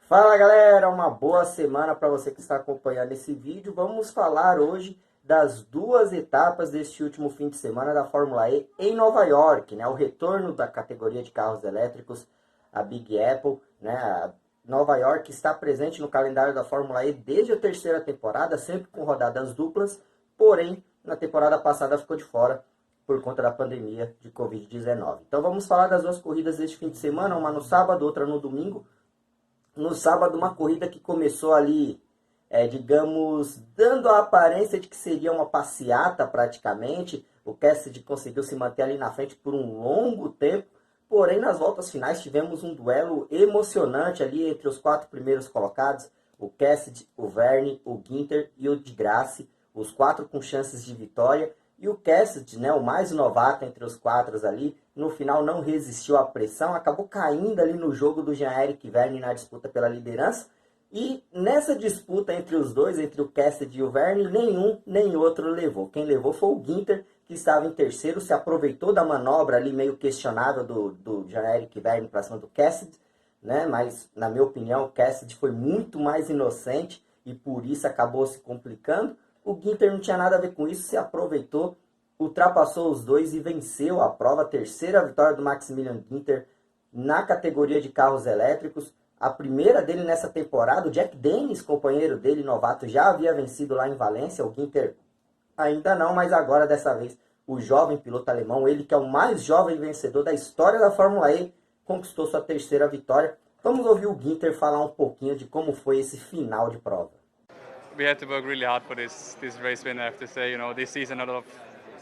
Fala galera, uma boa semana para você que está acompanhando esse vídeo. Vamos falar hoje das duas etapas deste último fim de semana da Fórmula E em Nova York, né? O retorno da categoria de carros elétricos, a Big Apple, né? A Nova York está presente no calendário da Fórmula E desde a terceira temporada, sempre com rodadas duplas, porém na temporada passada ficou de fora por conta da pandemia de Covid-19. Então vamos falar das duas corridas deste fim de semana, uma no sábado, outra no domingo. No sábado, uma corrida que começou ali, digamos, dando a aparência de que seria uma passeata praticamente. O Cassidy conseguiu se manter ali na frente por um longo tempo. Porém, nas voltas finais tivemos um duelo emocionante ali entre os quatro primeiros colocados. O Cassidy, o Vergne, o Ginter e o de Grasse. Os quatro com chances de vitória. E o Cassidy, né, o mais novato entre os quatro ali, no final não resistiu à pressão, acabou caindo ali no jogo do Jean-Eric Vergne na disputa pela liderança. E nessa disputa entre os dois, entre o Cassidy e o Vergne, nenhum nem outro levou. Quem levou foi o Ginter, que estava em terceiro, se aproveitou da manobra ali meio questionável do Jean-Eric Vergne para cima do Cassidy, né? Mas, na minha opinião, o Cassidy foi muito mais inocente e por isso acabou se complicando. O Ginter não tinha nada a ver com isso, se aproveitou, ultrapassou os dois e venceu a prova. A terceira vitória do Maximilian Ginter na categoria de carros elétricos. A primeira dele nessa temporada. O Jack Dennis, companheiro dele, novato, já havia vencido lá em Valência. O Ginter ainda não, mas agora dessa vez o jovem piloto alemão, ele que é o mais jovem vencedor da história da Fórmula E, conquistou sua terceira vitória. Vamos ouvir o Ginter falar um pouquinho de como foi esse final de prova. We had to work really hard for this race win, I have to say. This season a lot of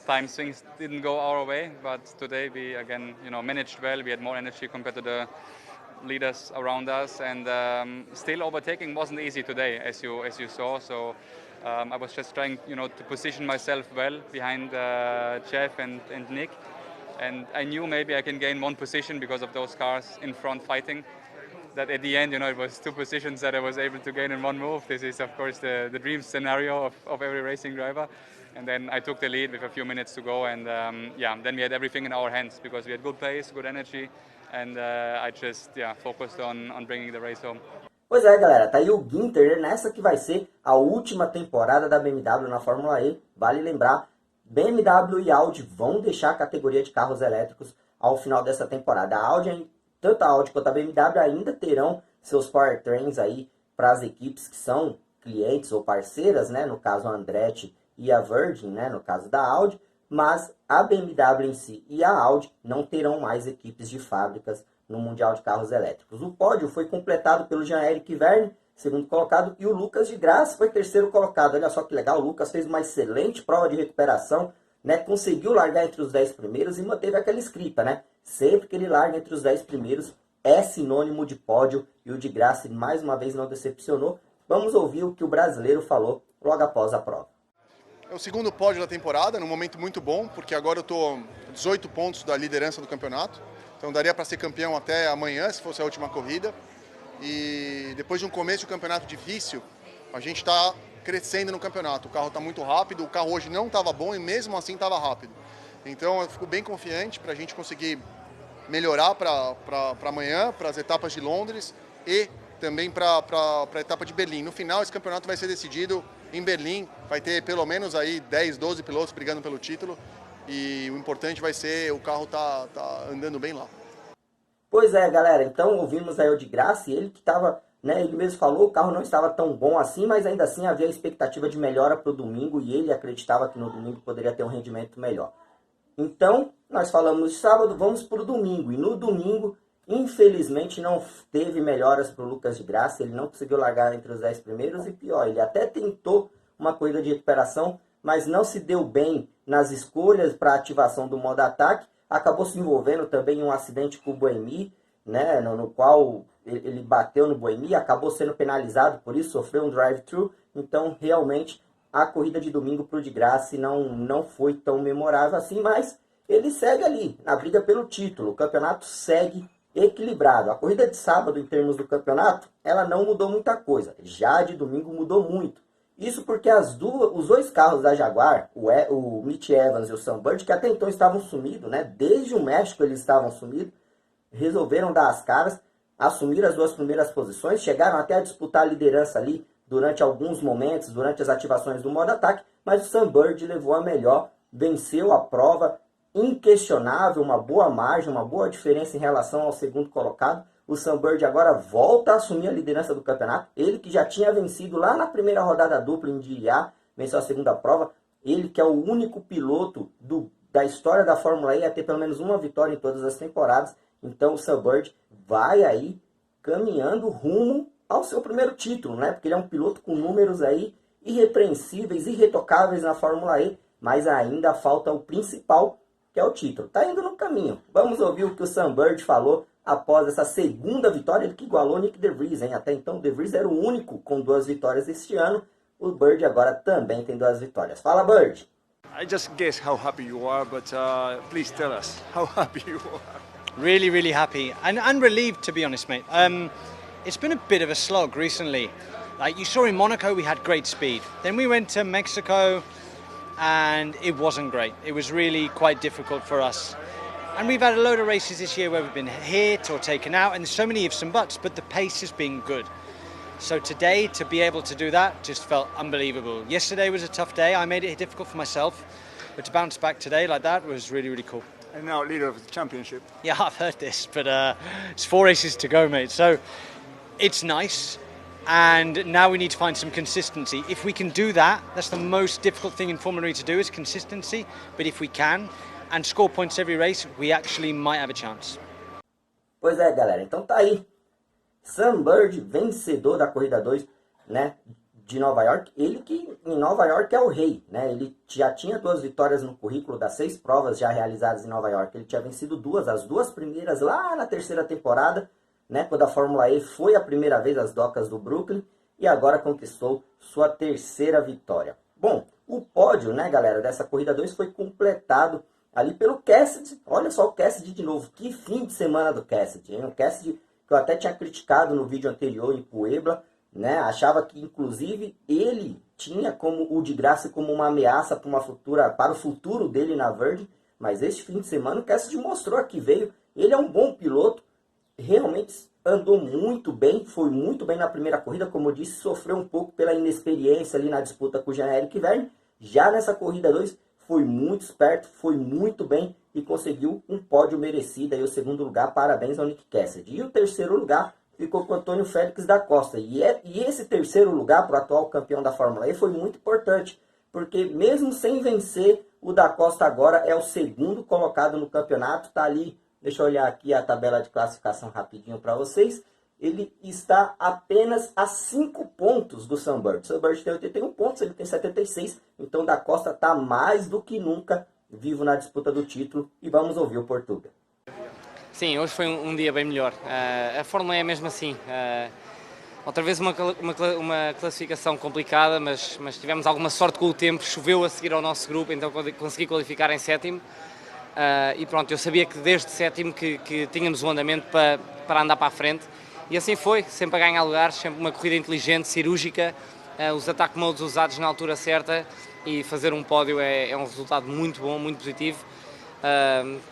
times things didn't go our way, but today we again, managed well. We had more energy compared to the leaders around us, and still overtaking wasn't easy today, as you saw. So I was just trying, to position myself well behind Jeff and Nick, and I knew maybe I can gain one position because of those cars in front fighting. That at the end, it was two positions that I was able to gain in one move. This is, of course, the dream scenario of every racing driver. And then I took the lead with a few minutes to go, and then we had everything in our hands because we had good pace, good energy, and I just focused on bringing the race home. Pois é, galera, tá aí o Ginter nessa que vai ser a última temporada da BMW na Fórmula E. Vale lembrar, BMW e Audi vão deixar a categoria de carros elétricos ao final dessa temporada. Tanto a Audi quanto a BMW ainda terão seus powertrains aí para as equipes que são clientes ou parceiras, né? No caso a Andretti e a Virgin, né? No caso da Audi, mas a BMW em si e a Audi não terão mais equipes de fábricas no Mundial de Carros Elétricos. O pódio foi completado pelo Jean-Eric Vergne, segundo colocado, e o Lucas de Grasse foi terceiro colocado. Olha só que legal, o Lucas fez uma excelente prova de recuperação, né? Conseguiu largar entre os 10 primeiros e manteve aquela escrita, né? Sempre que ele larga entre os 10 primeiros, é sinônimo de pódio. E o de Grasse, mais uma vez, não decepcionou. Vamos ouvir o que o brasileiro falou logo após a prova. É o segundo pódio da temporada, num momento muito bom, porque agora eu estou 18 pontos da liderança do campeonato. Então daria para ser campeão até amanhã, se fosse a última corrida. E depois de um começo de campeonato difícil, a gente está crescendo no campeonato. O carro está muito rápido, o carro hoje não estava bom e mesmo assim estava rápido. Então eu fico bem confiante para a gente conseguir melhorar para amanhã, para as etapas de Londres e também para a etapa de Berlim. No final, esse campeonato vai ser decidido em Berlim, vai ter pelo menos aí 10, 12 pilotos brigando pelo título e o importante vai ser o carro tá andando bem lá. Pois é, galera, então ouvimos aí o de Grasse, ele que estava, né, ele mesmo falou, o carro não estava tão bom assim, mas ainda assim havia expectativa de melhora para o domingo e ele acreditava que no domingo poderia ter um rendimento melhor. Então, nós falamos de sábado, vamos para o domingo. E no domingo, infelizmente, não teve melhoras para o Lucas de Grasse. Ele não conseguiu largar entre os 10 primeiros e pior, ele até tentou uma corrida de recuperação, mas não se deu bem nas escolhas para a ativação do modo ataque. Acabou se envolvendo também em um acidente com o Buemi, né, no qual ele bateu no Buemi, acabou sendo penalizado por isso, sofreu um drive-thru. Então, realmente, a corrida de domingo para o de Grasse não foi tão memorável assim, mas ele segue ali, na briga pelo título. O campeonato segue equilibrado. A corrida de sábado, em termos do campeonato, ela não mudou muita coisa. Já a de domingo mudou muito. Isso porque os dois carros da Jaguar, o Mitch Evans e o Sam Bird, que até então estavam sumidos, né? Desde o México eles estavam sumidos, resolveram dar as caras. assumir as duas primeiras posições, chegaram até a disputar a liderança ali durante alguns momentos, durante as ativações do modo ataque, mas o Sunbird levou a melhor, venceu a prova, inquestionável, uma boa margem, uma boa diferença em relação ao segundo colocado. O Sunbird agora volta a assumir a liderança do campeonato, ele que já tinha vencido lá na primeira rodada dupla em Diriá, venceu a segunda prova, ele que é o único piloto da história da Fórmula E a ter pelo menos uma vitória em todas as temporadas. Então o Sunbird vai aí caminhando rumo ao seu primeiro título, né? Porque ele é um piloto com números aí irrepreensíveis, irretocáveis na Fórmula E, mas ainda falta o principal, que é o título. Tá indo no caminho. Vamos ouvir o que o Sunbird falou após essa segunda vitória, ele que igualou Nick De Vries, hein? Até então o De Vries era o único com 2 vitórias este ano. O Bird agora também tem 2 vitórias. Fala, Bird! I just guess how happy you are, but please tell us how happy you are. Really, really happy and relieved, to be honest, mate. It's been a bit of a slog recently. Like you saw in Monaco, we had great speed. Then we went to Mexico, and it wasn't great. It was really quite difficult for us. And we've had a load of races this year where we've been hit or taken out, and there's so many ifs and buts, but the pace has been good. So today, to be able to do that just felt unbelievable. Yesterday was a tough day. I made it difficult for myself, but to bounce back today like that was really, really cool. And now leader of the championship. Yeah, I've heard this, but it's 4 races to go, mate. So it's nice, and now we need to find some consistency. If we can do that, that's the most difficult thing in Formula E to do is consistency. But if we can, and score points every race, we actually might have a chance. Pois é, galera. Então tá aí. Sunbird, vencedor da corrida 2, né, de Nova York. Ele que em Nova York é o rei, né? Ele já tinha 2 vitórias no currículo das 6 provas já realizadas em Nova York. Ele tinha vencido 2, as 2 primeiras lá na terceira temporada, né, quando a Fórmula E foi a primeira vez às docas do Brooklyn, e agora conquistou sua terceira vitória. Bom, o pódio, né, galera, dessa corrida 2 foi completado ali pelo Cassidy. Olha só o Cassidy de novo. Que fim de semana do Cassidy, hein? O Cassidy que eu até tinha criticado no vídeo anterior em Puebla, né? Achava que inclusive ele tinha como o de graça como uma ameaça para o futuro dele na Virgin, mas este fim de semana o Cassidy mostrou que veio. Ele é um bom piloto, realmente andou muito bem, foi muito bem na primeira corrida, como eu disse, sofreu um pouco pela inexperiência ali na disputa com o Jean-Éric Vergne. Já nessa corrida 2 foi muito esperto, foi muito bem e conseguiu um pódio merecido. Aí o segundo lugar, parabéns ao Nick Cassidy. E o terceiro lugar ficou com o Antônio Félix da Costa. E esse terceiro lugar para o atual campeão da Fórmula E foi muito importante, porque mesmo sem vencer, o da Costa agora é o segundo colocado no campeonato. Está ali, deixa eu olhar aqui a tabela de classificação rapidinho para vocês. Ele está apenas a 5 pontos do Sunbird. O Sunbird tem 81 pontos, ele tem 76. Então da Costa está mais do que nunca vivo na disputa do título. E vamos ouvir o Portuga. Sim, hoje foi um dia bem melhor. A Fórmula E é mesmo assim. Outra vez uma classificação complicada, mas tivemos alguma sorte com o tempo. Choveu a seguir ao nosso grupo, então consegui qualificar em 7º. E pronto, eu sabia que desde 7º que tínhamos um andamento para andar para a frente. E assim foi, sempre a ganhar lugares, sempre uma corrida inteligente, cirúrgica, os attack modes usados na altura certa, e fazer um pódio é um resultado muito bom, muito positivo.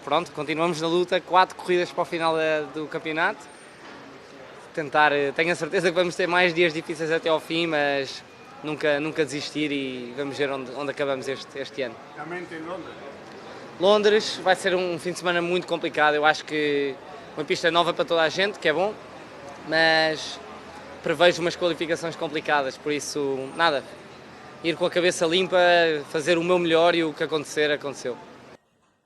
Pronto, continuamos na luta, 4 corridas para o final do campeonato. Tenho a certeza que vamos ter mais dias difíceis até ao fim, mas nunca desistir, e vamos ver onde acabamos este ano. Londres vai ser um fim de semana muito complicado. Eu acho que uma pista nova para toda a gente, que é bom, mas prevejo umas qualificações complicadas, por isso, nada, ir com a cabeça limpa, fazer o meu melhor, e o que acontecer, aconteceu.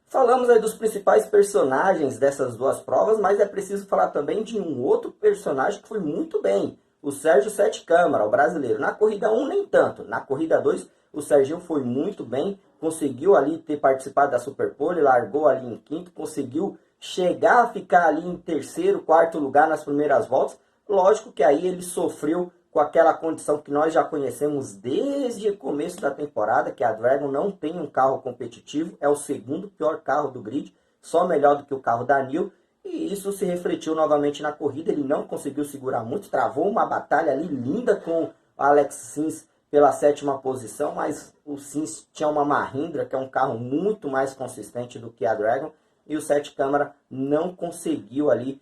Falamos aí dos principais personagens dessas 2 provas, mas é preciso falar também de um outro personagem que foi muito bem, o Sérgio Sete Câmara, o brasileiro. Na corrida 1 nem tanto, na corrida 2 o Serginho foi muito bem, conseguiu ali ter participado da Superpole, largou ali em 5º, conseguiu chegar a ficar ali em 3º, 4º lugar nas primeiras voltas. Lógico que aí ele sofreu com aquela condição que nós já conhecemos desde o começo da temporada, que a Dragon não tem um carro competitivo, é o segundo pior carro do grid, só melhor do que o carro da Nil, e isso se refletiu novamente na corrida. Ele não conseguiu segurar muito, travou uma batalha ali linda com o Alex Sims pela 7ª posição, mas o Sims tinha uma Mahindra, que é um carro muito mais consistente do que a Dragon, e o Sete Câmara não conseguiu ali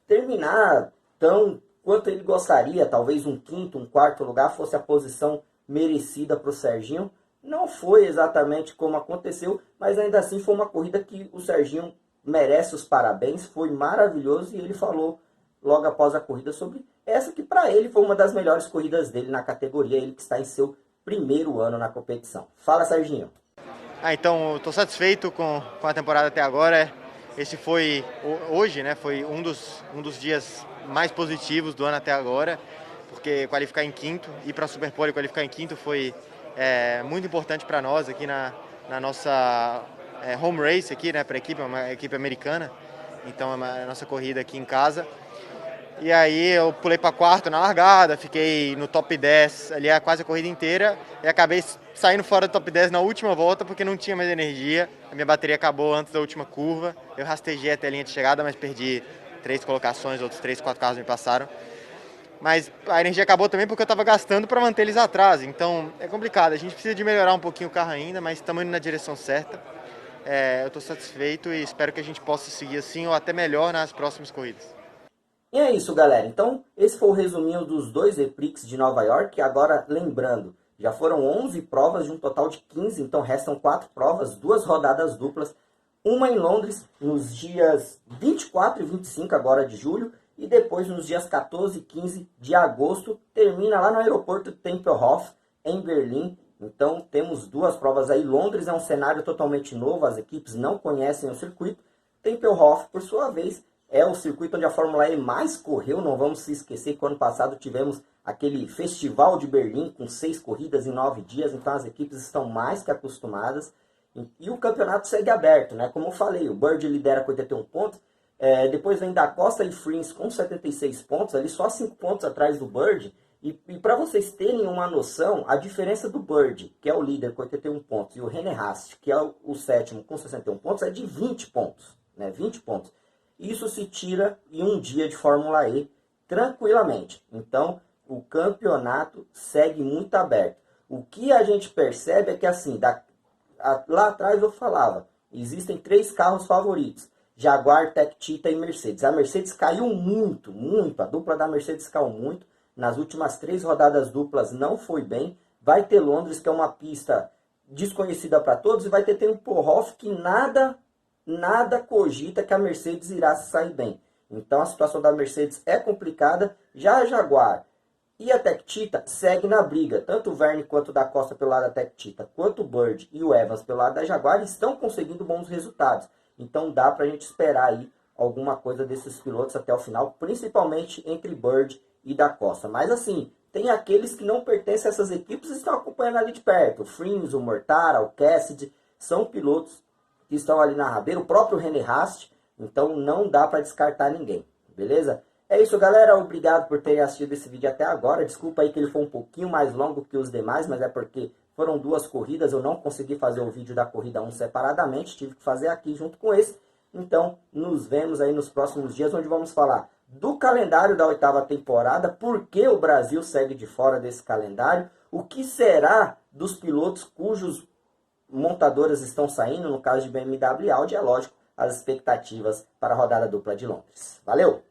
terminar tão quanto ele gostaria, talvez um quinto, um quarto lugar fosse a posição merecida para o Serginho. Não foi exatamente como aconteceu, mas ainda assim foi uma corrida que o Serginho merece os parabéns, foi maravilhoso, e ele falou logo após a corrida sobre essa que para ele foi uma das melhores corridas dele na categoria, ele que está em seu primeiro ano na competição. Fala, Serginho. Então, estou satisfeito com a temporada até agora. Esse foi, hoje, né, foi um dos dias mais positivos do ano até agora, porque qualificar em quinto, ir para a Superpole e qualificar em quinto foi muito importante para nós aqui na nossa home race aqui, né, para a equipe, uma equipe americana, então é a nossa corrida aqui em casa. E aí eu pulei para quarto na largada, fiquei no top 10 ali quase a corrida inteira e acabei saindo fora do top 10 na última volta porque não tinha mais energia, a minha bateria acabou antes da última curva, eu rastejei até a linha de chegada, mas perdi 3 colocações, outros 3, 4 carros me passaram. Mas a energia acabou também porque eu estava gastando para manter eles atrás, então é complicado, a gente precisa de melhorar um pouquinho o carro ainda, mas estamos indo na direção certa. Eu estou satisfeito e espero que a gente possa seguir assim ou até melhor nas próximas corridas. E é isso, galera. Então, esse foi o resuminho dos 2 E-Prix de Nova York. Agora, lembrando, já foram 11 provas de um total de 15, então restam 4 provas, 2 rodadas duplas. Uma em Londres, nos dias 24 e 25 agora de julho, e depois nos dias 14 e 15 de agosto, termina lá no aeroporto Tempelhof, em Berlim. Então, temos 2 provas aí. Londres é um cenário totalmente novo, as equipes não conhecem o circuito. Tempelhof, por sua vez, é o circuito onde a Fórmula E mais correu. Não vamos se esquecer que ano passado tivemos aquele Festival de Berlim com 6 corridas em 9 dias. Então as equipes estão mais que acostumadas. E o campeonato segue aberto, né? Como eu falei, o Bird lidera com 81 pontos. Depois vem Da Costa e Frins com 76 pontos. Ali só 5 pontos atrás do Bird. E para vocês terem uma noção, a diferença do Bird, que é o líder com 81 pontos, e o René Rast, que é o sétimo com 61 pontos, é de 20 pontos. Né? 20 pontos. Isso se tira em um dia de Fórmula E tranquilamente. Então, o campeonato segue muito aberto. O que a gente percebe é que, assim, lá atrás eu falava, existem 3 carros favoritos. Jaguar, Tech Cheetah e Mercedes. A Mercedes caiu muito, muito. A dupla da Mercedes caiu muito. Nas últimas 3 rodadas duplas não foi bem. Vai ter Londres, que é uma pista desconhecida para todos. E vai ter Tempelhof, que nada cogita que a Mercedes irá se sair bem. Então a situação da Mercedes é complicada. Já a Jaguar e a Tech Cheetah seguem na briga. Tanto o Verne quanto o Da Costa pelo lado da Tech Cheetah, quanto o Bird e o Evans pelo lado da Jaguar estão conseguindo bons resultados. Então dá para a gente esperar aí alguma coisa desses pilotos até o final, principalmente entre Bird e Da Costa. Mas assim, tem aqueles que não pertencem a essas equipes e estão acompanhando ali de perto. O Frins, o Mortara, o Cassidy, são pilotos que estão ali na rabeira, o próprio René Rast, então não dá para descartar ninguém, beleza? É isso, galera, obrigado por terem assistido esse vídeo até agora. Desculpa aí que ele foi um pouquinho mais longo que os demais, mas é porque foram 2 corridas, eu não consegui fazer o vídeo da corrida 1 separadamente, tive que fazer aqui junto com esse. Então, nos vemos aí nos próximos dias, onde vamos falar do calendário da 8ª temporada, por que o Brasil segue de fora desse calendário, o que será dos pilotos cujos montadoras estão saindo, no caso de BMW e Audi, é lógico, as expectativas para a rodada dupla de Londres. Valeu!